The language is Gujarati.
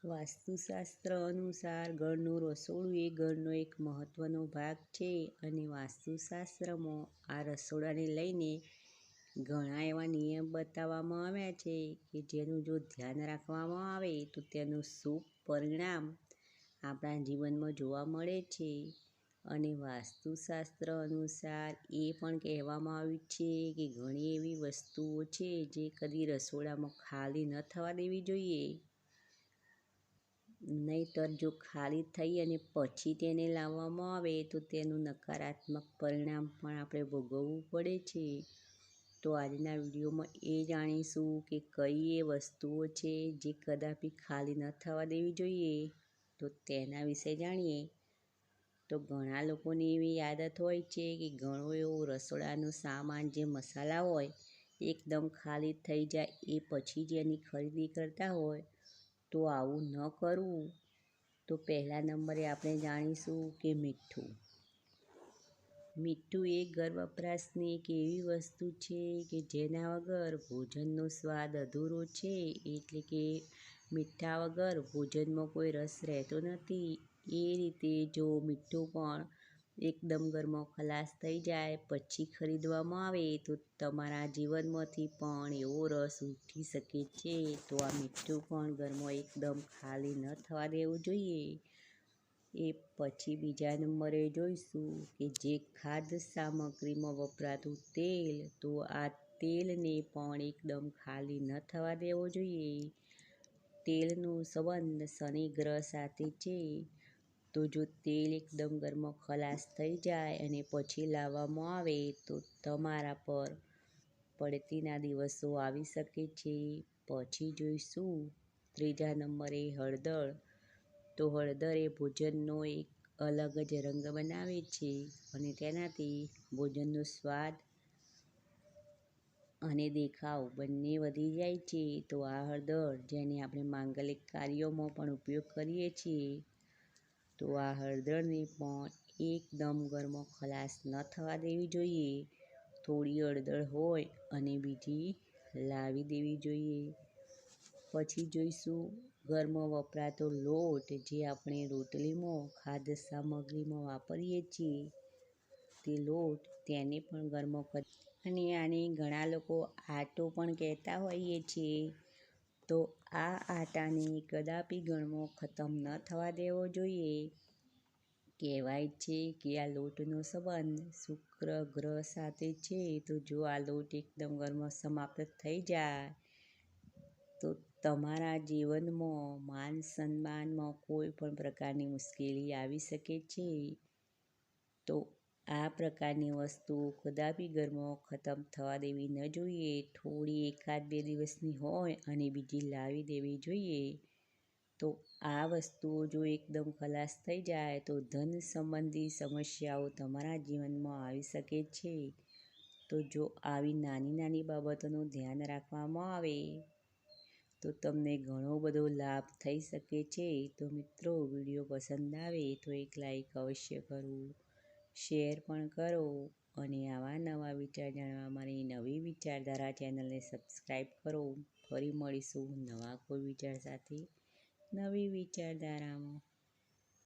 વાસ્તુશાસ્ત્ર અનુસાર ઘરનું રસોડું એ ઘરનો એક મહત્વનો ભાગ છે અને વાસ્તુશાસ્ત્રમાં આ રસોડાને લઈને ઘણા એવા નિયમ બતાવવામાં આવ્યા છે કે જેનું જો ધ્યાન રાખવામાં આવે તો તેનું શુભ પરિણામ આપણા જીવનમાં જોવા મળે છે. અને વાસ્તુશાસ્ત્ર અનુસાર એ પણ કહેવામાં આવ્યું છે કે ઘણી એવી વસ્તુઓ છે જે કદી રસોડામાં ખાલી ન થવા દેવી જોઈએ. નહીંતર જો ખાલી થઈ અને પછી તેને લાવવામાં આવે તો તેનું નકારાત્મક પરિણામ પણ આપણે ભોગવવું પડે છે. તો આજના વિડીયોમાં એ જાણીશું કે કઈ એ વસ્તુઓ છે જે કદાપી ખાલી ન થવા દેવી જોઈએ. તો તેના વિશે જાણીએ. તો ઘણા લોકોની એવી આદત હોય છે કે ઘણો એવો રસોડાનો સામાન જે મસાલા હોય એકદમ ખાલી થઈ જાય એ પછી જ એની ખરીદી કરતા હોય. તો આવું ન કરવું. તો પહેલા નંબરે આપણે જાણીશું કે મીઠું. મીઠું એ ઘર વપરાશની એક એવી વસ્તુ છે કે જેના વગર ભોજનનો સ્વાદ અધૂરો છે. એટલે કે મીઠા વગર ભોજનમાં કોઈ રસ રહેતો નથી. એ રીતે જો મીઠું પણ એકદમ ઘરમાં ખલાસ થઈ જાય પછી ખરીદવામાં આવે તો તમારા જીવનમાંથી પણ એવો રસ ઉઠી શકે છે. તો આ મીઠું પણ ઘરમાં એકદમ ખાલી ન થવા દેવું જોઈએ. એ પછી બીજા નંબરે જોઈશું કે જે ખાદ્ય સામગ્રીમાં વપરાતું તેલ. તો આ તેલને પણ એકદમ ખાલી ન થવા દેવો જોઈએ. તેલનો સંબંધ શનિ ગ્રહ સાથે છે. તો જો તેલ એકદમ ઘરમાં ખલાસ થઈ જાય અને પછી લાવવામાં આવે તો તમારા પર પડતીના દિવસો આવી શકે છે. પછી જોઈશું ત્રીજા નંબરે હળદર. તો હળદર એ ભોજનનો એક અલગ જ રંગ બનાવે છે અને તેનાથી ભોજનનો સ્વાદ અને દેખાવ બંને વધી જાય છે. તો આ હળદર જેને આપણે માંગલિક કાર્યોમાં પણ ઉપયોગ કરીએ છીએ. તો આ હળદરને પણ એકદમ ઘરમાં ખલાસ ન થવા દેવી જોઈએ. થોડી હળદર હોય અને બીજી લાવી દેવી જોઈએ. પછી જોઈશું ઘરમાં વપરાતો લોટ જે આપણે રોટલીમાં ખાદ્ય સામગ્રીમાં વાપરીએ છીએ. તે લોટ તેને પણ ઘરમાં અને આને ઘણા લોકો આટો પણ કહેતા હોઈએ છીએ. તો આ આટાને કદાપી ઘરમાં ખતમ ન થવા દેવો જોઈએ. કહેવાય છે કે આ લોટનો સંબંધ શુક્ર ગ્રહ સાથે છે. તો જો આ લોટ એકદમ ઘરમાં સમાપ્ત થઈ જાય તો તમારા જીવનમાં માન સન્માનમાં કોઈ પણ પ્રકારની મુશ્કેલી આવી શકે છે. તો આ પ્રકારની વસ્તુઓ કદાપી ઘરમાં ખતમ થવા દેવી ન જોઈએ. થોડી એકાદ બે દિવસની હોય અને બીજી લાવી દેવી જોઈએ. તો આ વસ્તુઓ જો એકદમ ખલાસ થઈ જાય તો ધન સંબંધી સમસ્યાઓ તમારા જીવનમાં આવી શકે છે. તો જો આવી નાની નાની બાબતોનું ધ્યાન રાખવામાં આવે તો તમને ઘણો બધો લાભ થઈ શકે છે. તો મિત્રો વિડીયો પસંદ આવે તો એક લાઈક અવશ્ય કરો, શેર પણ કરો અને આવા નવા વિચાર જાણવા મારી નવી વિચારધારા ચેનલને સબસ્ક્રાઈબ કરો. ફરી મળીશું નવા કોઈ વિચાર સાથે નવી વિચારધારામાં.